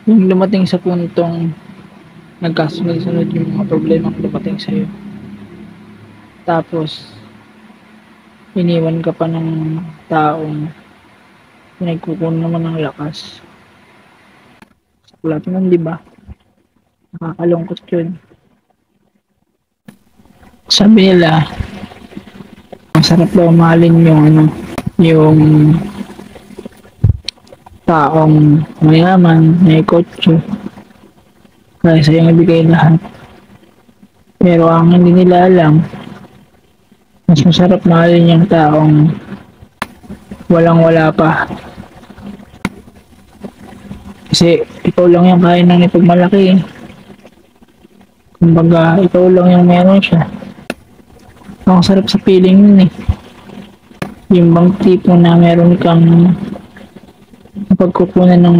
Yung dumating sa puntong nagkasunod-sunod yung mga problemang dumating sa'yo. Tapos, iniwan ka pa ng taong pinagkukunan naman ng lakas. Wala naman, di ba? Nakakalungkot yun. Sabi nila, masarap daw mahalin yung yung taong mayaman, may kotse, kaya sa'yo ibigay lahat. Pero ang hindi nila alam, mas masarap mahalin yung taong walang wala pa. Kasi ikaw lang yung kaya nang ipagmalaki. Kumbaga, ikaw lang yung meron siya. Ang sarap sa feeling yun eh. Yung bang tipo na meron kang pagkukunan ng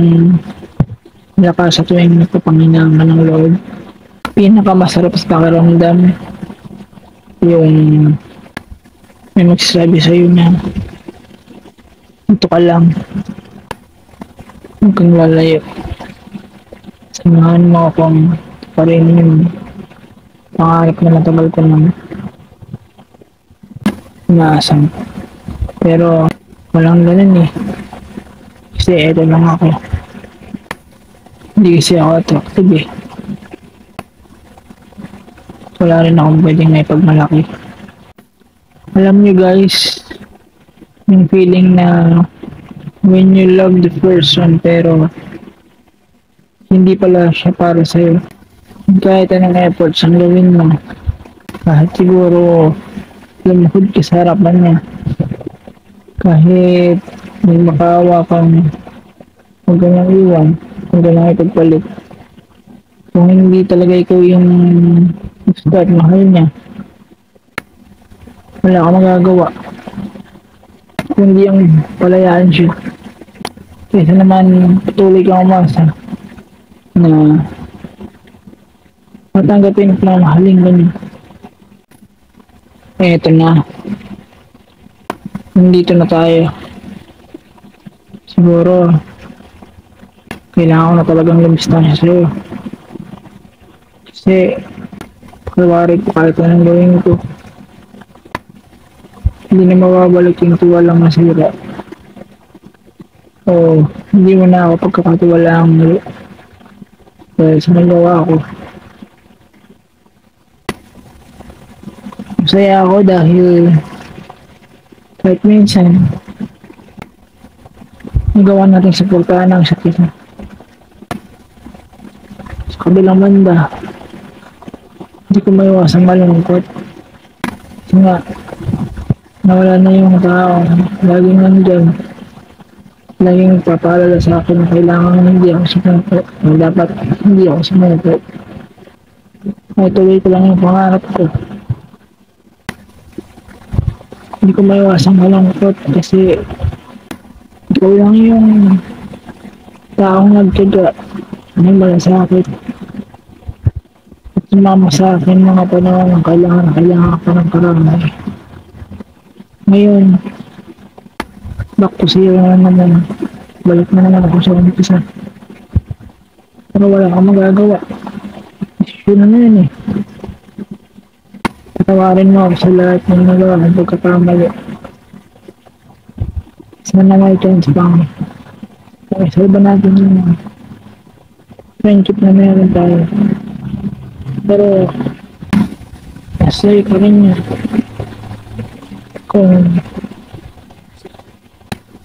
lakas sa tuwing nagpapanginang ka ng loob. Pinakamasarap sa pakiramdam yung may magsasabi sa'yo na ito ka lang, huwag kang lalayo. Samahan mo akong pa rin yung pangarap na matagal ko nang inaasam. Pero walang ganun eh. Kasi eto lang ako. Hindi kasi ako attractive eh. Wala rin akong pwedeng may pagmalaki. Alam nyo guys, yung feeling na when you love the person pero hindi pala siya para sa'yo. Kahit anong efforts ang gawin mo, kahit siguro lumahod ka sa harapan niya, kahit may makawa kang huwag ka nang iwan, huwag ka nang ipagpalit. Kung hindi talaga ikaw yung gusto at mahal niya, wala ka magagawa. Kung hindi ang palayaan siya. Kaysa naman patuloy kang umasa na matanggapin ko na mahaling ganyan. Eto na. Nandito na tayo. Siguro, kailangan ko na talagang lumistahan siya sa'yo. Kasi, pagkawarin ko kahit anong gawin ko. Hindi na mawawalik yung tiwalang nasira. O, hindi mo na ako pagkakatiwalaan muli. Dahil sa nagawa ko. Masaya ako dahil kahit minsan nagawa natin suportahan ang sakit na. Sa kabilang banda, hindi ko maiwasang malungkot. Kasi nga, nawala na yung tao. Laging nandyan. Laging nagpapaalala sa akin na kailangan hindi ako sumuko. Na dapat hindi ako sumuko. Ay tuloy ko lang yung pangarap ko. Hindi ko maiwasang malungkot kasi ikaw lang yung taong nagtiga ng malasakit at sumama sa akin mga panahon ng kailangan ka ng karamay. Ngayon, back to zero na naman. Balik na naman ako sa umpisa. Pero wala kang magagawa. Yun na yun eh. Patawarin mo ako sa lahat ng nagawa ng pagkakamali. Sana may chance pang salba natin yung friendship na meron tayo. Pero nasa'yo ka rin yun. Kung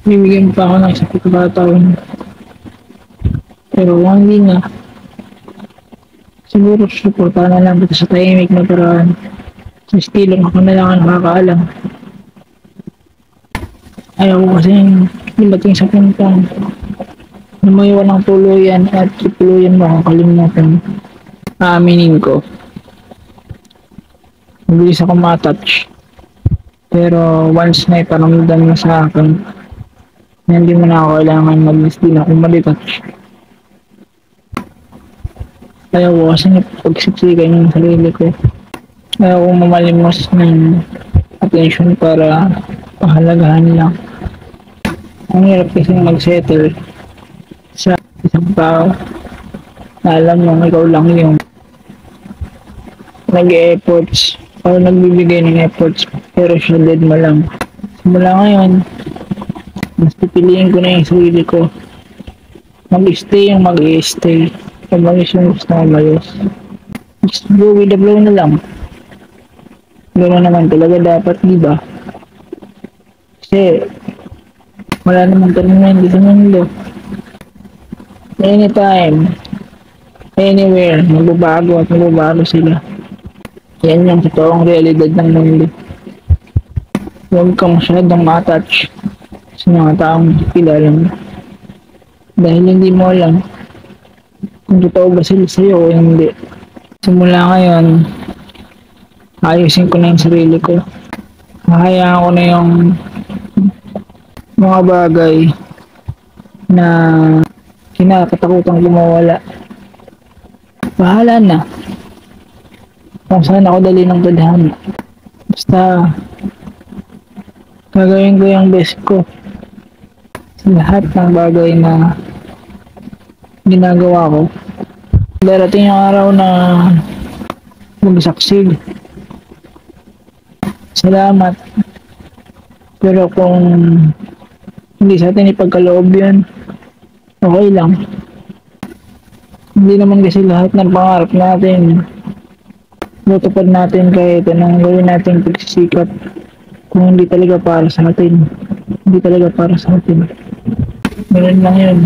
bibigyan pa ako ng isang pagkakataon. Pero kung hindi nga, siguro suportahan na lang kita sa tahimik na paraan. Sa estilong ako na lang ang nakakaalam. Ayaw ko kasi dumating sa puntong na maiwan ng tuluyan at tuluyan mo akong kalimutan. Aaminin ko. Mabilis ako matouch. Pero once na iparamdam mo sa akin, hindi mo na ako kailangan mag-miss din ako malitouch. Ayaw ko kasi napagsiksikan yung sarili ko. Ayaw ko mamalimos ng attention para pahalagahan lang. Ang hirap kasi mag-settle sa isang tao na alam mo ikaw lang yung nag-efforts o nagbibigay ng efforts pero shielded mo lang. Simula ngayon, mas pipiliin ko na yung sarili ko. Mag-stay yung mag-stay. Umalis yung gusto na umalis. Just go with the flow na lang. Gano'n naman talaga dapat, di ba? Kasi wala namang permanente sa mundo. Anytime, anywhere, magbabago at magbabago sila. Yan yung totoong realidad ng mundo. Huwag kang masyadong ma-attach sa mga taong kilala mo. Dahil hindi mo alam kung totoo ba sila sa'yo o hindi. Simula ngayon, ayusin ko na yung sarili ko. Mahayaan ko na yung mga bagay na kinakatakutan lumawala. Bahala na kung saan ako dali ng tadhana. Basta gagawin ko yung best ko sa lahat ng bagay na ginagawa ko. Darating yung araw na mag-succeed. Salamat. Pero kung hindi sa atin ipagkaloob yun, okay lang. Hindi naman kasi lahat ng pangarap natin tutupad natin kahit anong gawin natin pagsisikap kung hindi talaga para sa atin. Hindi talaga para sa atin. Ganun lang yun.